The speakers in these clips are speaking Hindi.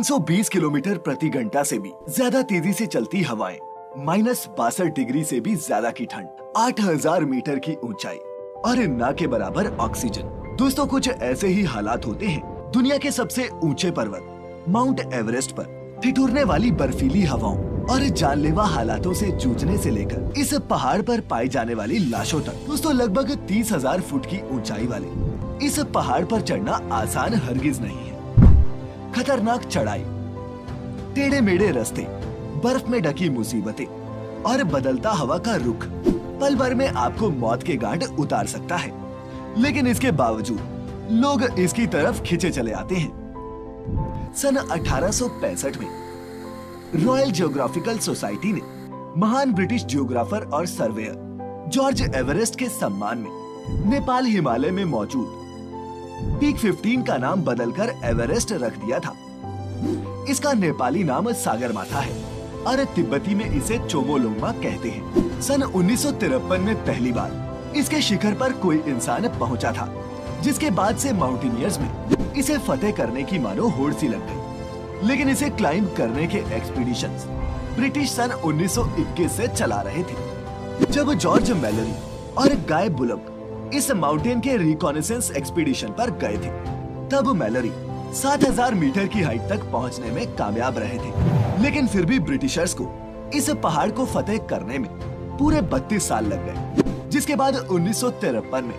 320 किलोमीटर प्रति घंटा से भी ज्यादा तेजी से चलती हवाएं, -62 डिग्री से भी ज्यादा की ठंड, 8000 मीटर की ऊंचाई और ना के बराबर ऑक्सीजन। दोस्तों, कुछ ऐसे ही हालात होते हैं दुनिया के सबसे ऊंचे पर्वत माउंट एवरेस्ट पर। ठिठुरने वाली बर्फीली हवाओं और जानलेवा हालातों से जूझने से लेकर इस पहाड़ पर पाई जाने वाली लाशों तक। दोस्तों, लगभग 30,000 फुट की ऊंचाई वाले इस पहाड़ पर चढ़ना आसान हरगिज नहीं है। खतरनाक चढ़ाई, टेढ़े मेढ़े रास्ते, बर्फ में ढकी मुसीबतें और बदलता हवा का रुख पल भर में आपको मौत के घाट उतार सकता है। लेकिन इसके बावजूद लोग इसकी तरफ खिंचे चले आते हैं। सन 1865 में रॉयल जियोग्राफिकल सोसाइटी ने महान ब्रिटिश जियोग्राफर और सर्वेयर जॉर्ज एवरेस्ट के सम्मान में नेपाल हिमालय में मौजूद पीक 15 का नाम बदलकर एवरेस्ट रख दिया था। इसका नेपाली नाम सागरमाथा है और तिब्बती में इसे चोमोलोंगमा कहते हैं। सन 1953 में पहली बार इसके शिखर पर कोई इंसान पहुंचा था, जिसके बाद से माउंटेनियर्स में इसे फतेह करने की मानो होड़ सी लग गई। लेकिन इसे क्लाइंब करने के एक्सपीडिशंस ब्रिटिश सन 1921 से चला रहे थे। जब जॉर्ज मैलोरी और गाय बुलक इस माउंटेन के रिकॉनेसेंस एक्सपीडिशन पर गए थे, तब मैलोरी 7000 मीटर की हाइट तक पहुंचने में कामयाब रहे थे। लेकिन फिर भी ब्रिटिशर्स को इस पहाड़ को फतेह करने में पूरे 32 साल लग गए। जिसके बाद 1953 में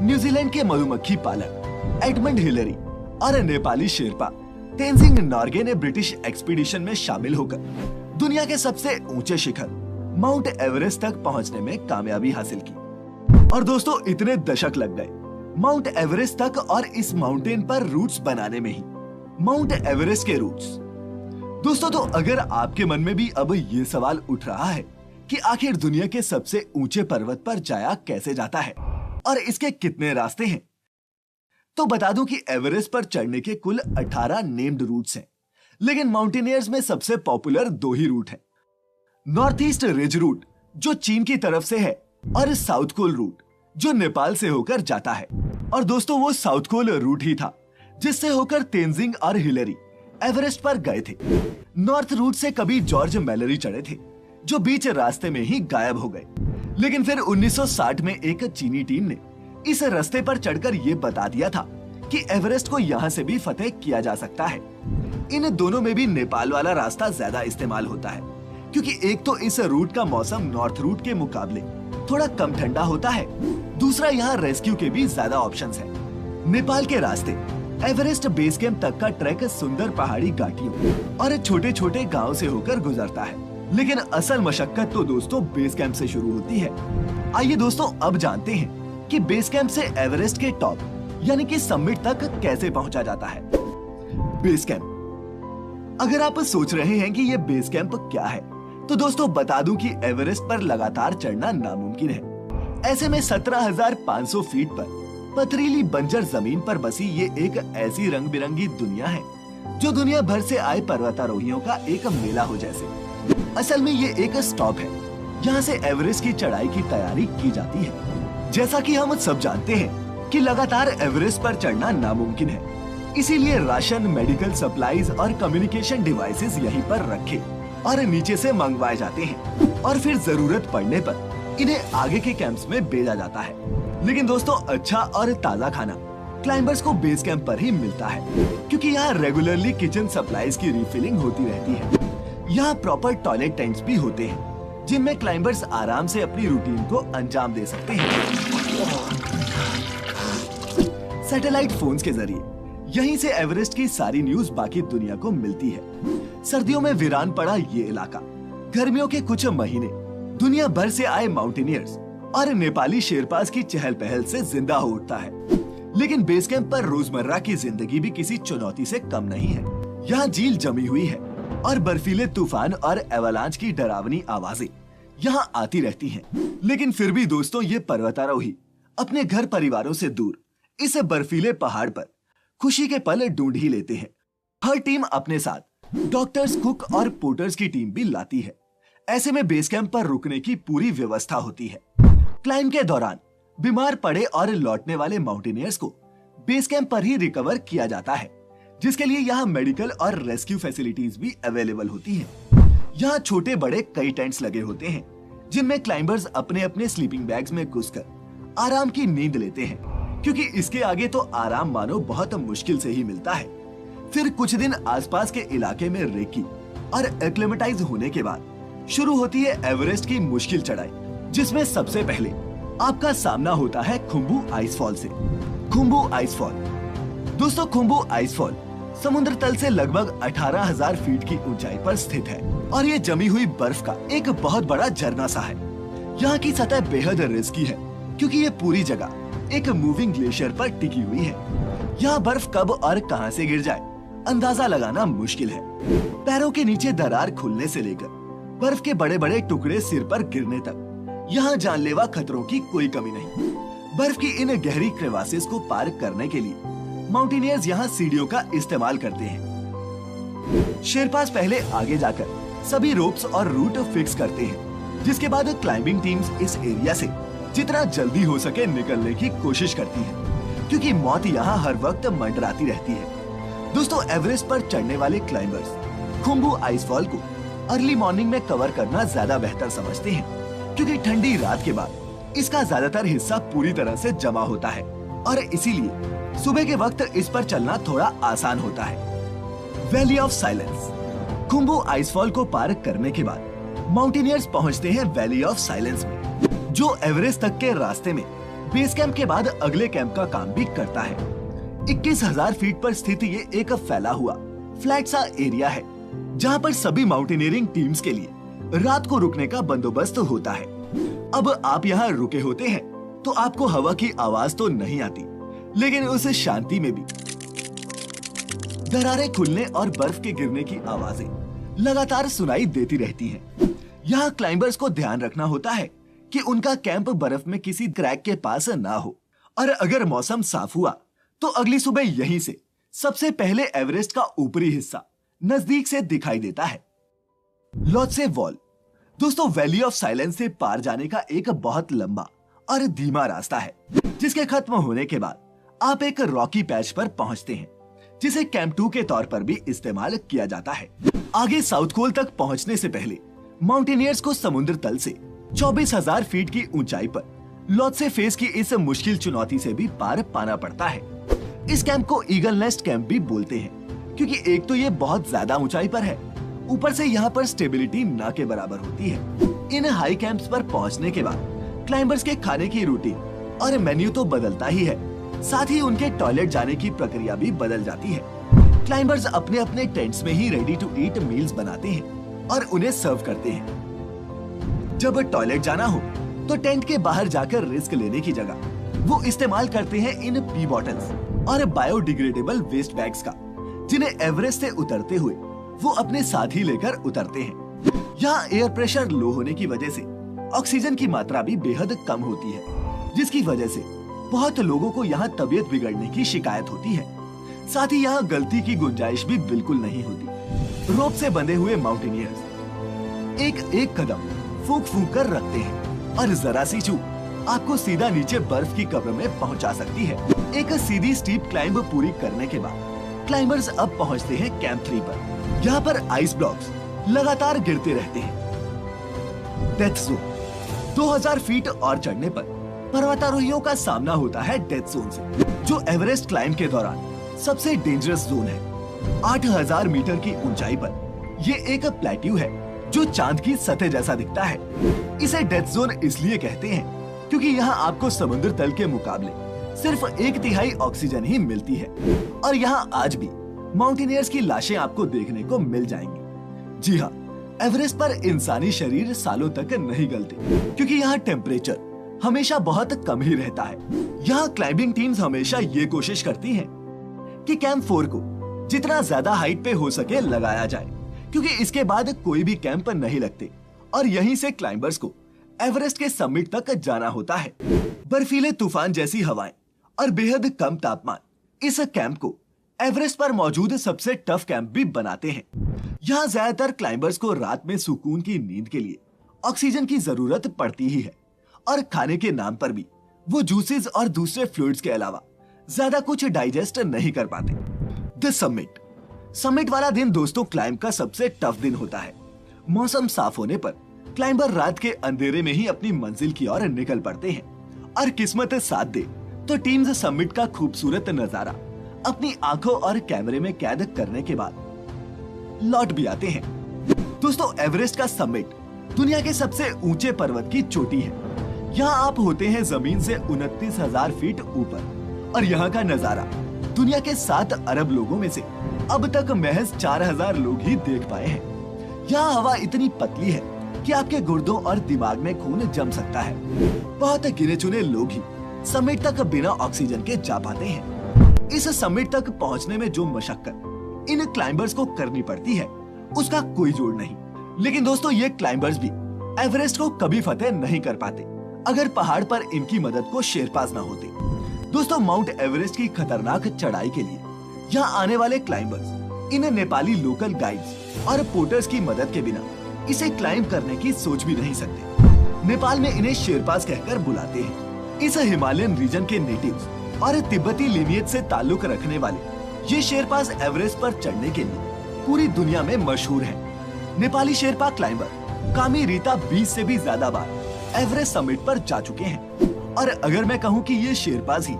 न्यूजीलैंड के मधुमक्खी पालक एडमंड हिलरी और नेपाली शेरपा तेंजिंग नॉर्गे ने ब्रिटिश एक्सपीडिशन में शामिल होकर दुनिया के सबसे ऊंचे शिखर माउंट एवरेस्ट तक पहुंचने में कामयाबी हासिल की। और दोस्तों, इतने दशक लग गए माउंट एवरेस्ट तक और इस माउंटेन पर रूट्स बनाने में ही। माउंट एवरेस्ट के रूट्स। दोस्तों, तो अगर आपके मन में भी अब ये सवाल उठ रहा है कि आखिर दुनिया के सबसे ऊंचे पर्वत पर जाया कैसे जाता है और इसके कितने रास्ते हैं, तो बता दूं कि एवरेस्ट पर चढ़ने के कुल 18 नेम्ड रूट्स हैं। लेकिन माउंटेनियर्स में सबसे पॉपुलर 2 ही रूट हैं। नॉर्थ ईस्ट रिज रूट जो चीन की तरफ से है और साउथ कोल रूट जो नेपाल से होकर जाता है। और दोस्तों, वो साउथ कोल रूट ही था जिससे होकर तेंजिंग और हिलरी एवरेस्ट पर गए थे। नॉर्थ रूट से कभी जॉर्ज मैलोरी चढ़े थे, जो बीच रास्ते में ही गायब हो गए। लेकिन फिर 1960 में एक चीनी टीम ने इस रास्ते पर चढ़कर ये बता दिया था कि एवरेस्ट को यहाँ से भी फतेह किया जा सकता है। इन दोनों में भी नेपाल वाला रास्ता ज्यादा इस्तेमाल होता है, क्योंकि एक तो इस रूट का मौसम नॉर्थ रूट के मुकाबले थोड़ा कम ठंडा होता है, दूसरा यहाँ रेस्क्यू के भी ज्यादा ऑप्शंस हैं। नेपाल के रास्ते एवरेस्ट बेस कैंप तक का ट्रैक सुंदर पहाड़ी घाटियों और छोटे छोटे गांव से होकर गुजरता है। लेकिन असल मशक्कत तो दोस्तों बेस कैंप से शुरू होती है। आइए दोस्तों, अब जानते हैं कि बेस कैंप से एवरेस्ट के टॉप यानी कि समिट तक कैसे पहुंचा जाता है। Base camp. अगर आप सोच रहे हैं कि ये बेस कैंप क्या है, तो दोस्तों बता दूं कि एवरेस्ट पर लगातार चढ़ना नामुमकिन है। ऐसे में 17,500 फीट पर पथरीली बंजर जमीन पर बसी ये एक ऐसी रंग बिरंगी दुनिया है जो दुनिया भर से आए पर्वतारोहियों का एक मेला हो जैसे। असल में ये एक स्टॉप है, यहाँ से एवरेस्ट की चढ़ाई की तैयारी की जाती है। जैसा कि हम सब जानते हैं कि लगातार एवरेस्ट पर चढ़ना नामुमकिन है, इसीलिए राशन, मेडिकल सप्लाईज और कम्युनिकेशन डिवाइसेस यहीं पर रखे और नीचे से मंगवाए जाते हैं और फिर जरूरत पड़ने पर इन्हें आगे के कैंप्स में भेजा जाता है। लेकिन दोस्तों, अच्छा और ताज़ा खाना क्लाइंबर्स को बेस कैंप पर ही मिलता है, क्योंकि यहाँ रेगुलरली किचन सप्लाईज की रिफिलिंग होती रहती है। यहाँ प्रॉपर टॉयलेट टैंक्स भी होते हैं, जिनमें क्लाइंबर्स आराम से अपनी रूटीन को अंजाम दे सकते हैं। सैटेलाइट फोन्स के जरिए यहीं से एवरेस्ट की सारी न्यूज बाकी दुनिया को मिलती है। सर्दियों में वीरान पड़ा ये इलाका गर्मियों के कुछ महीने दुनिया भर से आए माउंटेनियर्स और नेपाली शेरपास की चहल पहल से जिंदा हो उठता है। लेकिन बेस कैंप पर रोजमर्रा की जिंदगी भी किसी चुनौती से कम नहीं है। यहाँ झील जमी हुई है और बर्फीले तूफान और एवलांच की डरावनी आवाजें यहाँ आती रहती हैं। लेकिन फिर भी दोस्तों, ये पर्वतारोही अपने घर परिवारों से दूर इस बर्फीले पहाड़ पर खुशी के पल ढूंढ ही लेते हैं। हर टीम अपने साथ डॉक्टर्स, कुक और पोर्टर्स की टीम भी लाती है। ऐसे में बेस कैंप पर रुकने की पूरी व्यवस्था होती है। क्लाइंब के दौरान बीमार पड़े और लौटने वाले माउंटेनियर्स को बेस कैंप पर ही रिकवर किया जाता है। जिसके लिए यहाँ मेडिकल और रेस्क्यू फैसिलिटीज भी अवेलेबल होती हैं। यहाँ छोटे बड़े कई टेंट्स लगे होते हैं जिनमें क्लाइंबर्स अपने अपने स्लीपिंग बैग्स में घुसकर आराम की नींद लेते हैं, क्योंकि इसके आगे तो आराम मानो बहुत मुश्किल से ही मिलता है। फिर कुछ दिन आसपास के इलाके में रेकी और एक्लेमेटाइज होने के बाद शुरू होती है एवरेस्ट की मुश्किल चढ़ाई, जिसमें सबसे पहले आपका सामना होता है खुम्बू आइसफॉल से। खुम्बू आइसफॉल दोस्तों, खुम्बू आइसफॉल समुद्र तल से लगभग 18,000 फीट की ऊंचाई पर स्थित है और ये जमी हुई बर्फ का एक बहुत बड़ा झरना सा है। यहाँ की सतह बेहद रिस्की है क्योंकि ये पूरी जगह एक मूविंग ग्लेशियर पर टिकी हुई है। यहाँ बर्फ कब और कहां से गिर जाए अंदाजा लगाना मुश्किल है। पैरों के नीचे दरार खुलने से लेकर बर्फ के बड़े बड़े टुकड़े सिर पर गिरने तक यहाँ जानलेवा खतरों की कोई कमी नहीं। बर्फ की इन गहरी क्रेवासेस को पार करने के लिए माउंटेनियर्स यहाँ सीढ़ियों का इस्तेमाल करते हैं। शेरपास पहले आगे जाकर सभी रोप्स और रूट फिक्स करते हैं, जिसके बाद क्लाइंबिंग टीम्स इस एरिया से जितना जल्दी हो सके निकलने की कोशिश करती है, क्योंकि मौत यहाँ हर वक्त मंडराती रहती है। दोस्तों, एवरेस्ट पर चढ़ने वाले क्लाइंबर्स खुम्बू आइसफॉल को अर्ली मॉर्निंग में कवर करना ज्यादा बेहतर समझते हैं, क्योंकि ठंडी रात के बाद इसका ज्यादातर हिस्सा पूरी तरह से जमा होता है और इसीलिए सुबह के वक्त इस पर चलना थोड़ा आसान होता है। Valley of silence Khumbu icefall को पार करने के बाद माउंटेनियर्स पहुंचते हैं वैली ऑफ साइलेंस में, जो एवरेस्ट तक के रास्ते में बेस कैंप के बाद अगले कैंप का काम भी करता है। 21,000 फीट पर स्थित ये एक फैला हुआ फ्लैट सा एरिया है, जहां पर सभी माउंटेनियरिंग टीम्स के लिए रात को रुकने का बंदोबस्त होता है। अब आप यहाँ रुके होते हैं तो आपको हवा की आवाज तो नहीं आती, लेकिन उस शांति में भी दरारें खुलने और बर्फ के गिरने की आवाजें लगातार सुनाई देती रहती हैं। यहाँ क्लाइंबर्स को ध्यान रखना होता है कि उनका कैंप बर्फ में किसी क्रैक के पास ना हो, और अगर मौसम साफ हुआ तो अगली सुबह यहीं से सबसे पहले एवरेस्ट का ऊपरी हिस्सा नजदीक से दिखाई देता है। लोत्से वॉल दोस्तों, वैली ऑफ साइलेंस से पार जाने का एक बहुत लंबा और धीमा रास्ता है, जिसके खत्म होने के बाद आप एक रॉकी पैच पर पहुंचते हैं, जिसे कैंप 2 के तौर पर भी इस्तेमाल किया जाता है। आगे साउथ पोल तक पहुंचने से पहले माउंटेनियर्स को समुद्र तल से 24,000 फीट की ऊंचाई पर लोत्से फेस की इस मुश्किल चुनौती से भी पार पाना पड़ता है। इस कैंप को ईगल नेस्ट कैंप भी बोलते हैं, क्योंकि एक तो ये बहुत ज्यादा ऊंचाई पर है, ऊपर से यहाँ पर स्टेबिलिटी ना के बराबर होती है। इन हाई कैंप्स पर पहुंचने के बाद क्लाइंबर्स के खाने की रूटीन और मेन्यू तो बदलता ही है, साथ ही उनके टॉयलेट जाने की प्रक्रिया भी बदल जाती है। क्लाइंबर्स अपने अपने टेंट्स में ही रेडी टू ईट मील्स बनाते हैं और उन्हें सर्व करते हैं। जब टॉयलेट जाना हो तो टेंट के बाहर जाकर रिस्क लेने की जगह वो इस्तेमाल करते हैं इन पी बॉटल्स और बायोडिग्रेडेबल वेस्ट बैग्स का, जिन्हें एवरेस्ट से उतरते हुए वो अपने साथ ही लेकर उतरते हैं। यहाँ एयर प्रेशर लो होने की वजह से ऑक्सीजन की मात्रा भी बेहद कम होती है, जिसकी वजह से बहुत लोगों को यहाँ तबीयत बिगड़ने की शिकायत होती है। साथ ही यहाँ गलती की गुंजाइश भी बिल्कुल नहीं होती। रोप से बंधे हुए माउंटेनियर्स एक एक कदम फूंक फूंक कर रखते हैं और जरा सी चूक आपको सीधा नीचे बर्फ की कब्र में पहुंचा सकती है। एक सीधी स्टीप क्लाइंब पूरी करने के बाद क्लाइंबर्स अब पहुंचते हैं कैंप 3 पर। यहाँ पर आइस ब्लॉक्स लगातार गिरते रहते हैं। डेथ जोन 2000 फीट और चढ़ने पर पर्वतारोहियों का सामना होता है डेथ जोन से, जो एवरेस्ट क्लाइंब के दौरान सबसे डेंजरस जोन है। 8000 मीटर की ऊंचाई पर ये एक प्लेट्यू है जो चांद की सतह जैसा दिखता है। इसे डेथ जोन इसलिए कहते हैं क्योंकि यहाँ आपको समुद्र तल के मुकाबले सिर्फ 1/3 ऑक्सीजन ही मिलती है, और यहाँ आज भी माउंटेनियर्स की लाशें आपको देखने को मिल जाएंगी। जी हाँ, एवरेस्ट पर इंसानी शरीर सालों तक नहीं गलते, क्योंकि यहाँ टेम्परेचर हमेशा बहुत कम ही रहता है। यहाँ क्लाइंबिंग टीम्स हमेशा ये कोशिश करती हैं कि कैंप 4 को जितना ज्यादा हाइट पे हो सके लगाया जाए, क्योंकि इसके बाद कोई भी कैंप नहीं लगते और यहीं से क्लाइंबर्स को एवरेस्ट के समिट तक जाना होता है। बर्फीले तूफान जैसी हवाएं और बेहद कम तापमान इस कैंप को एवरेस्ट पर मौजूद सबसे टफ कैंप भी बनाते हैं। यहाँ ज्यादातर क्लाइंबर्स को रात में सुकून की नींद के लिए ऑक्सीजन की जरूरत पड़ती ही है, और खाने के नाम पर भी वो जूसेस और दूसरे फ्लूइड्स के अलावा ज्यादा कुछ डाइजेस्ट नहीं कर पाते। The summit. समिट वाला दिन दोस्तों क्लाइंब का सबसे टफ दिन होता है। मौसम साफ होने पर क्लाइंबर रात के अंधेरे में ही अपनी मंजिल की ओर निकल पड़ते हैं और किस्मत साथ दे तो टीम्स समिट का खूबसूरत नजारा अपनी आंखों और कैमरे में कैद करने के बाद लौट भी आते हैं। दोस्तों एवरेस्ट का समिट दुनिया के सबसे ऊंचे पर्वत की चोटी है। यहाँ आप होते हैं जमीन से 29,000 फीट ऊपर और यहाँ का नजारा दुनिया के 7 अरब लोगों में से अब तक महज 4,000 लोग ही देख पाए हैं। यहाँ हवा इतनी पतली है कि आपके गुर्दों और दिमाग में खून जम सकता है। बहुत गिने चुने लोग ही समिट तक बिना ऑक्सीजन के जा पाते हैं। इस समिट तक पहुंचने में जो मशक्कत इन क्लाइंबर्स को करनी पड़ती है उसका कोई जोड़ नहीं। लेकिन दोस्तों ये क्लाइंबर्स भी एवरेस्ट को कभी फतेह नहीं कर पाते अगर पहाड़ पर इनकी मदद को शेरपास न होते। दोस्तों माउंट एवरेस्ट की खतरनाक चढ़ाई के लिए यहाँ आने वाले climbers in Nepali local guides और पोर्टर्स की मदद के बिना इसे क्लाइंब करने की सोच भी नहीं सकते। नेपाल में इन्हें शेरपास कहकर बुलाते हैं। इस हिमालयन रीजन के नेटिव्स और तिब्बती लिनियज से ताल्लुक रखने वाले ये शेरपास एवरेस्ट पर चढ़ने के लिए पूरी दुनिया में मशहूर हैं। नेपाली शेरपा क्लाइंबर कामी रीता 20 से भी ज्यादा बार एवरेस्ट समिट पर जा चुके हैं। और अगर मैं कहूँ कि ये शेरपास ही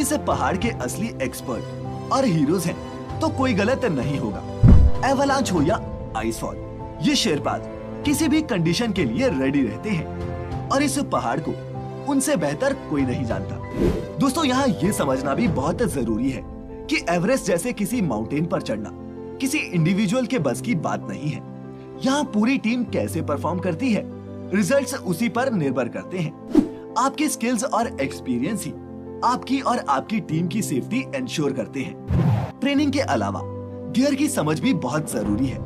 इस पहाड़ के असली एक्सपर्ट और हीरोज हैं, तो कोई गलत नहीं होगा। एवलांच हो या आइसफॉल, ये शेरपास किसी भी कंडीशन के लिए रेडी रहते हैं और इस पहाड़ को उनसे बेहतर कोई नहीं जानता। दोस्तों यहाँ ये समझना भी बहुत जरूरी है कि एवरेस्ट जैसे किसी माउंटेन पर चढ़ना किसी इंडिविजुअल के बस की बात नहीं है। यहाँ पूरी टीम कैसे परफॉर्म करती है, रिजल्ट्स उसी पर निर्भर करते हैं। आपकी स्किल्स और एक्सपीरियंस ही आपकी और आपकी टीम की सेफ्टी इंश्योर करते हैं। ट्रेनिंग के अलावा गियर की समझ भी बहुत जरूरी है,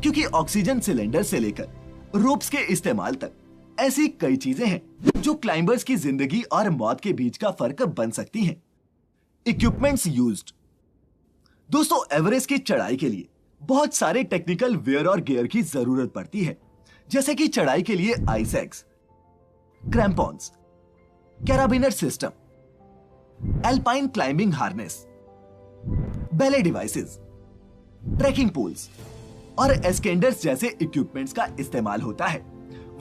क्योंकि ऑक्सीजन सिलेंडर से लेकर रोप्स के इस्तेमाल तक ऐसी कई चीजें हैं जो क्लाइंबर्स की जिंदगी और मौत के बीच का फर्क बन सकती हैं। Equipments used. दोस्तों एवरेस्ट की चढ़ाई के लिए बहुत सारे टेक्निकल वेयर और गियर की जरूरत पड़ती है, जैसे कि चढ़ाई के लिए ice axe, crampons, carabiner system, alpine climbing harness, belay devices, trekking poles और एस्केंडर्स जैसे इक्विपमेंट्स का इस्तेमाल होता है।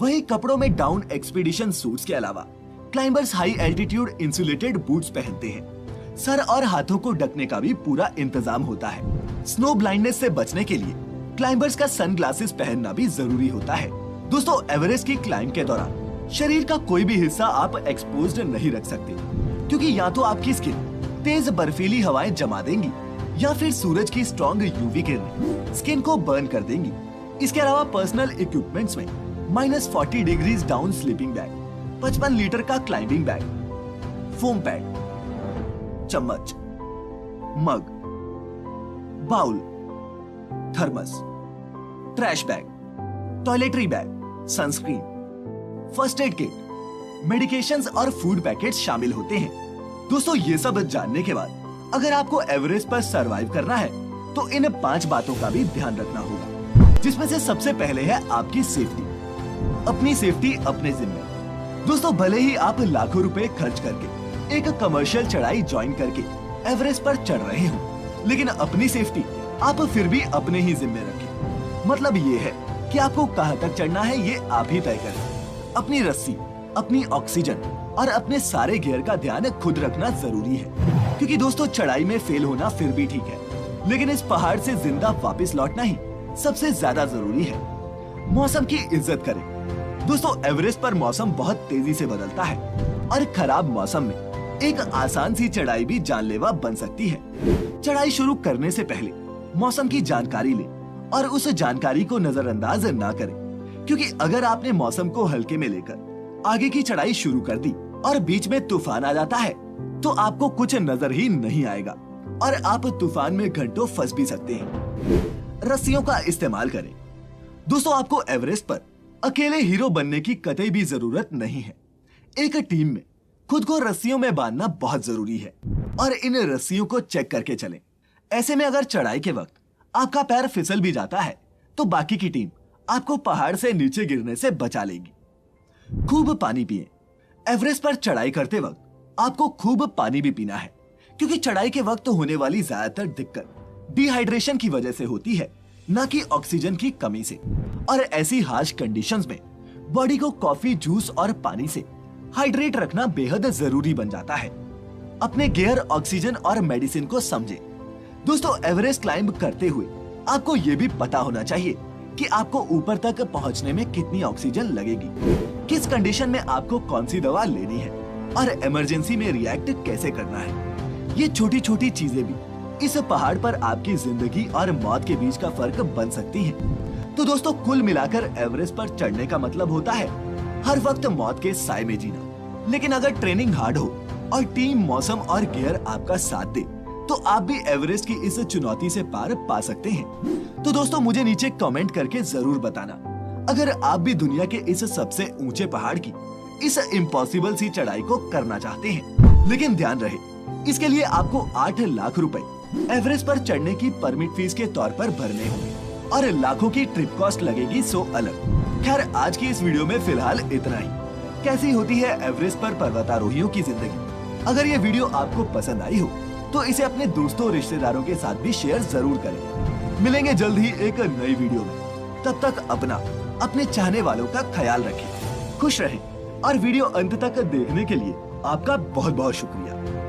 वहीं कपड़ों में डाउन एक्सपीडिशन सूट्स के अलावा climbers high altitude insulated boots पहनते हैं। सर और हाथों को ढकने का भी पूरा इंतजाम होता है। स्नो ब्लाइंडनेस से बचने के लिए क्लाइंबर्स का सनग्लासेस पहनना भी जरूरी होता है। दोस्तों एवरेस्ट की क्लाइंब के दौरान शरीर का कोई भी हिस्सा आप एक्सपोज्ड नहीं रख सकते, क्योंकि या तो आपकी स्किन तेज बर्फीली हवाएं जमा देंगी या फिर सूरज की स्ट्रॉन्ग यूवी किरणें स्किन को बर्न कर देंगी। इसके अलावा पर्सनल इक्विपमेंट्स में -40 degrees down sleeping bag, 55 litre का क्लाइंबिंग बैग, फोम पैड, चम्मच, mug, bowl, thermos, trash bag, toiletry bag, sunscreen, first aid kit, medications और फूड पैकेट्स शामिल होते हैं। दोस्तों ये सब जानने के बाद अगर आपको एवरेस्ट पर सरवाइव करना है तो इन 5 बातों का भी ध्यान रखना होगा, जिसमें से सबसे पहले है आपकी सेफ्टी। अपनी सेफ्टी अपने जिम्मे। दोस्तों भले ही आप लाखों रुपए खर्च करके एक कमर्शियल चढ़ाई ज्वाइन करके एवरेस्ट पर चढ़ रहे हो, लेकिन अपनी सेफ्टी आप फिर भी अपने ही जिम्मे रखें। मतलब ये है कि आपको कहां तक चढ़ना है ये आप ही तय करें। अपनी रस्सी, अपनी ऑक्सीजन और अपने सारे गियर का ध्यान खुद रखना जरूरी है, क्योंकि दोस्तों चढ़ाई में फेल होना फिर भी ठीक है, लेकिन इस पहाड़ से जिंदा वापस लौटना ही सबसे ज्यादा जरूरी है। मौसम की इज्जत करें। दोस्तों एवरेस्ट पर मौसम बहुत तेजी से बदलता है और खराब मौसम में एक आसान सी चढ़ाई भी जानलेवा बन सकती है। चढ़ाई शुरू करने से पहले मौसम की जानकारी लें और उस जानकारी को नजरअंदाज न करें, क्योंकि अगर आपने मौसम को हल्के में लेकर आगे की चढ़ाई शुरू कर दी और बीच में तूफान आ जाता है तो आपको कुछ नजर ही नहीं आएगा और आप तूफान में घंटों फंस भी सकते हैं। रस्सियों का इस्तेमाल करें। दोस्तों आपको एवरेस्ट पर अकेले हीरो बनने की कतई भी जरूरत नहीं है। एक टीम में खुद को रस्सियों में बांधना बहुत जरूरी है और इन रस्सियों को चेक करके चलें। ऐसे में अगर चढ़ाई के वक्त आपका पैर फिसल भी जाता है तो बाकी की टीम आपको पहाड़ से नीचे गिरने से बचा लेगी। खूब पानी पिएं। एवरेस्ट पर चढ़ाई करते वक्त आपको खूब पानी भी पीना है, क्योंकि चढ़ाई के वक्त होने वाली ज्यादातर दिक्कत डिहाइड्रेशन की वजह से होती है, न कि ऑक्सीजन की कमी से। और ऐसी हार्श कंडीशंस में बॉडी को कॉफी, जूस और पानी से हाइड्रेट रखना बेहद जरूरी बन जाता है। अपने गियर, ऑक्सीजन और मेडिसिन को समझे। दोस्तों, एवरेस्ट क्लाइंब करते हुए आपको ये भी पता होना चाहिए कि आपको ऊपर तक पहुंचने में कितनी ऑक्सीजन लगेगी, किस कंडीशन में आपको कौन सी दवा लेनी है और इमरजेंसी में रिएक्ट कैसे करना है। ये छोटी छोटी चीजें भी इस पहाड़ पर आपकी जिंदगी और मौत के बीच का फर्क बन सकती हैं। तो दोस्तों, कुल मिलाकर एवरेस्ट पर चढ़ने का मतलब होता है हर वक्त मौत के साए में जीना। लेकिन अगर ट्रेनिंग हार्ड हो और टीम, मौसम और गियर आपका साथ दे तो आप भी एवरेस्ट की इस चुनौती से पार पा सकते हैं। तो दोस्तों, मुझे नीचे कमेंट करके जरूर बताना अगर आप भी दुनिया के इस सबसे ऊंचे पहाड़ की इस इम्पॉसिबल सी चढ़ाई को करना चाहते हैं। लेकिन ध्यान रहे, इसके लिए आपको 8 लाख रुपए एवरेस्ट पर चढ़ने की परमिट फीस के तौर पर भरने होंगे और लाखों की ट्रिप कॉस्ट लगेगी, सो अलग। खैर, आज की इस वीडियो में फिलहाल इतना ही। कैसी होती है एवरेस्ट पर पर्वतारोहियों की जिंदगी? अगर ये वीडियो आपको पसंद आई हो तो इसे अपने दोस्तों, रिश्तेदारों के साथ भी शेयर जरूर करें। मिलेंगे जल्द ही एक नई वीडियो में। तब तक अपने चाहने वालों का ख्याल रखें, खुश रहें और वीडियो अंत तक देखने के लिए आपका बहुत बहुत शुक्रिया।